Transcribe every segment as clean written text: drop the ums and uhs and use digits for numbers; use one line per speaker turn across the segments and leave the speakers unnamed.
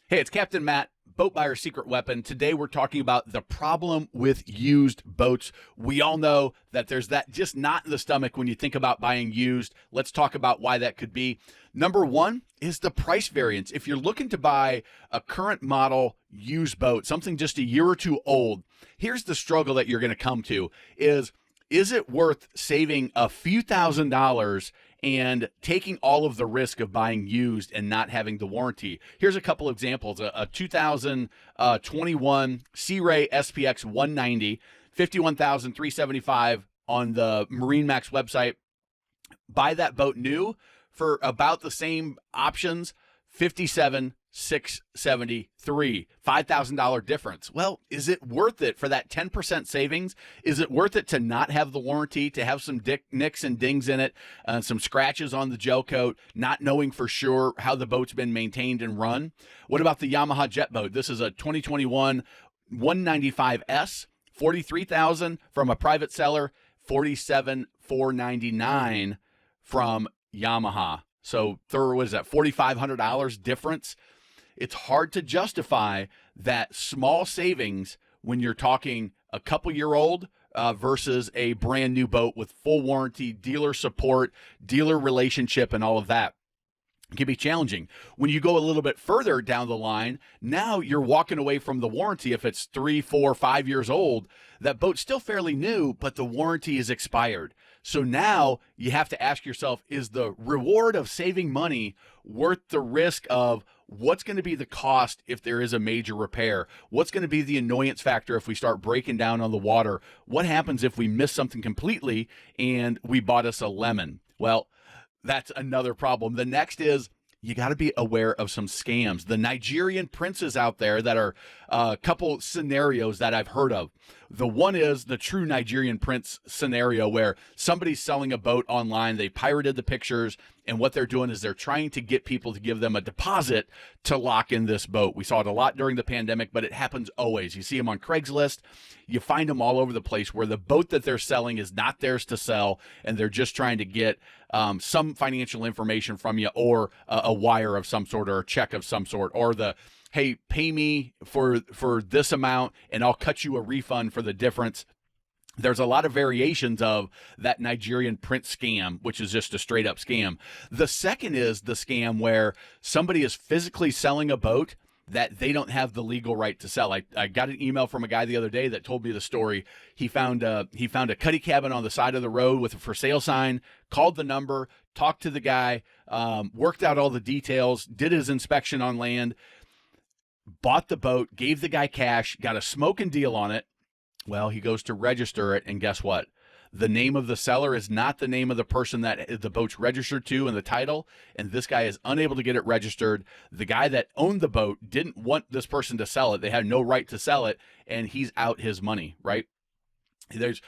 Hey, it's Captain Matt, Boat Buyer's Secret Weapon. Today we're talking about the problem with used boats. We all know that there's that just knot in the stomach when you think about buying used. Let's talk about why that could be. Number one is the price variance. If you're looking to buy a current model used boat, something just a year or two old, here's the struggle that you're going to come to is it worth saving a few $1,000s and taking all of the risk of buying used and not having the warranty? Here's a couple examples. A 2021 Sea Ray SPX 190, $51,375 on the MarineMax website. Buy that boat new for about the same options, $57,673, $5,000 difference. Well, is it worth it for that 10% savings? Is it worth it to not have the warranty, to have some nicks and dings in it, some scratches on the gel coat, not knowing for sure how the boat's been maintained and run? What about the Yamaha jet boat? This is a 2021 195S, $43,000 from a private seller, $47,499 from Yamaha. So what is that, $4,500 difference? It's hard to justify that small savings when you're talking a couple-year-old versus a brand new boat with full warranty, dealer support, dealer relationship, and all of that. It can be challenging. When you go a little bit further down the line, now you're walking away from the warranty. If it's 3, 4, 5 years old, that boat's still fairly new, but the warranty is expired. So now you have to ask yourself, is the reward of saving money worth the risk of what's going to be the cost if there is a major repair? What's going to be the annoyance factor if we start breaking down on the water? What happens if we miss something completely and we bought us a lemon? Well, that's another problem. The next is you got to be aware of some scams. The Nigerian princes out there that are a couple scenarios that I've heard of. The one is the true Nigerian prince scenario where somebody's selling a boat online. They pirated the pictures, and what they're doing is they're trying to get people to give them a deposit to lock in this boat. We saw it a lot during the pandemic, but it happens always. You see them on Craigslist. You find them all over the place where the boat that they're selling is not theirs to sell, and they're just trying to get some financial information from you, or a wire of some sort, or a check of some sort, or the, hey, pay me for this amount and I'll cut you a refund for the difference. There's a lot of variations of that Nigerian prince scam, which is just a straight up scam. The second is the scam where somebody is physically selling a boat that they don't have the legal right to sell. I got an email from a guy the other day that told me the story. He found a cuddy cabin on the side of the road with a for sale sign, called the number, talked to the guy, worked out all the details, did his inspection on land, bought the boat, gave the guy cash, got a smoking deal on it. Well, he goes to register it, and guess what? The name of the seller is not the name of the person that the boat's registered to in the title, and this guy is unable to get it registered. The guy that owned the boat didn't want this person to sell it. They had no right to sell it, and he's out his money, right? There's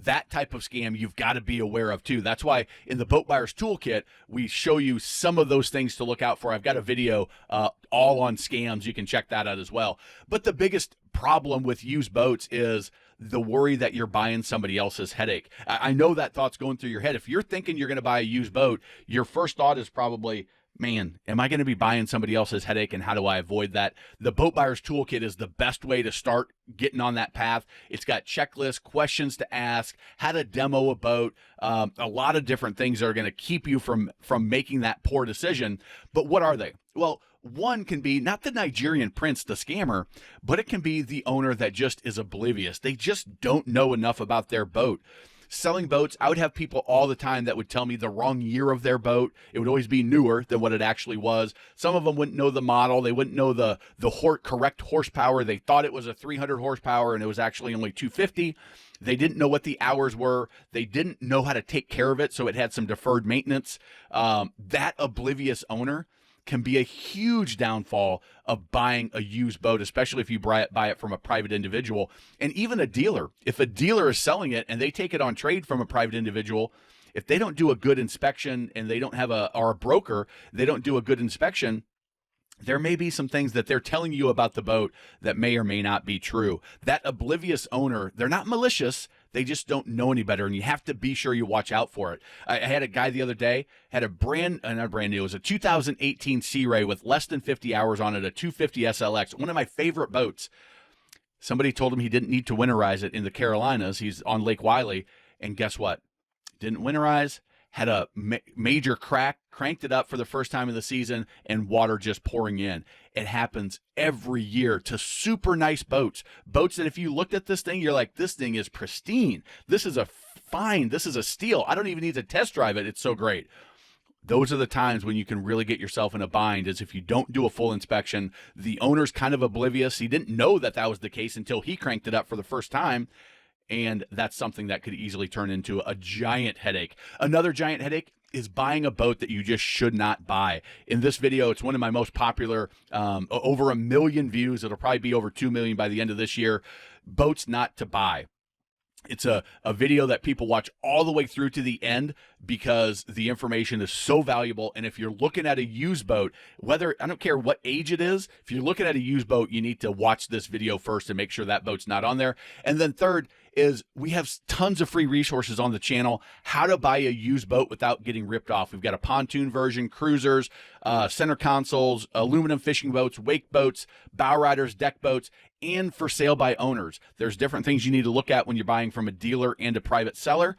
that type of scam you've got to be aware of too. That's why in the Boat Buyer's Toolkit, we show you some of those things to look out for. I've got a video all on scams. You can check that out as well. But the biggest problem with used boats is the worry that you're buying somebody else's headache. I know that thought's going through your head. If you're thinking you're going to buy a used boat, your first thought is probably, man, am I going to be buying somebody else's headache, and how do I avoid that? The Boat Buyer's Toolkit is the best way to start getting on that path. It's got checklists, questions to ask, how to demo a boat, a lot of different things that are going to keep you from making that poor decision. But what are they? Well, one can be not the Nigerian prince, the scammer, but it can be the owner that just is oblivious. They just don't know enough about their boat. Selling boats, I would have people all the time that would tell me the wrong year of their boat. It would always be newer than what it actually was. Some of them wouldn't know the model. They wouldn't know the correct horsepower. They thought it was a 300 horsepower and it was actually only 250. They didn't know what the hours were. They didn't know how to take care of it, so it had some deferred maintenance. That oblivious owner can be a huge downfall of buying a used boat, especially if you buy it from a private individual. And even a dealer, if a dealer is selling it and they take it on trade from a private individual, if they don't do a good inspection and they don't have or a broker, they don't do a good inspection, there may be some things that they're telling you about the boat that may or may not be true. That oblivious owner, they're not malicious. They just don't know any better, and you have to be sure you watch out for it. I had a guy the other day, had a not brand new, it was a 2018 Sea Ray with less than 50 hours on it, a 250 SLX, one of my favorite boats. Somebody told him he didn't need to winterize it in the Carolinas. He's on Lake Wylie, and guess what? Didn't winterize, had a major crack, cranked it up for the first time of the season, and water just pouring in. It happens every year to super nice boats. Boats that if you looked at this thing, you're like, this thing is pristine. This is a fine. This is a steal. I don't even need to test drive it. It's so great. Those are the times when you can really get yourself in a bind, is if you don't do a full inspection. The owner's kind of oblivious. He didn't know that that was the case until he cranked it up for the first time. And that's something that could easily turn into a giant headache. Another giant headache is buying a boat that you just should not buy. In this video, it's one of my most popular, over 1 million views. It'll probably be over 2 million by the end of this year. Boats not to buy. It's a video that people watch all the way through to the end because the information is so valuable. And if you're looking at a used boat, whether, I don't care what age it is, if you're looking at a used boat, you need to watch this video first and make sure that boat's not on there. And then third is we have tons of free resources on the channel, how to buy a used boat without getting ripped off. We've got a pontoon version, cruisers, center consoles, aluminum fishing boats, wake boats, bow riders, deck boats, and for sale by owners. There's different things you need to look at when you're buying from a dealer and a private seller.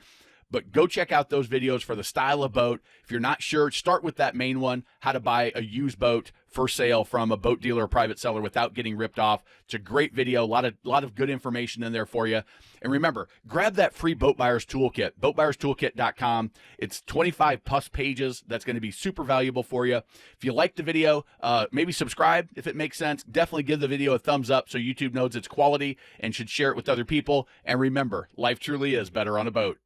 But go check out those videos for the style of boat. If you're not sure, start with that main one, how to buy a used boat for sale from a boat dealer or private seller without getting ripped off. It's a great video, a lot of good information in there for you. And remember, grab that free Boat Buyers Toolkit, boatbuyerstoolkit.com. It's 25 plus pages. That's going to be super valuable for you. If you like the video, maybe subscribe if it makes sense. Definitely give the video a thumbs up so YouTube knows it's quality and should share it with other people. And remember, life truly is better on a boat.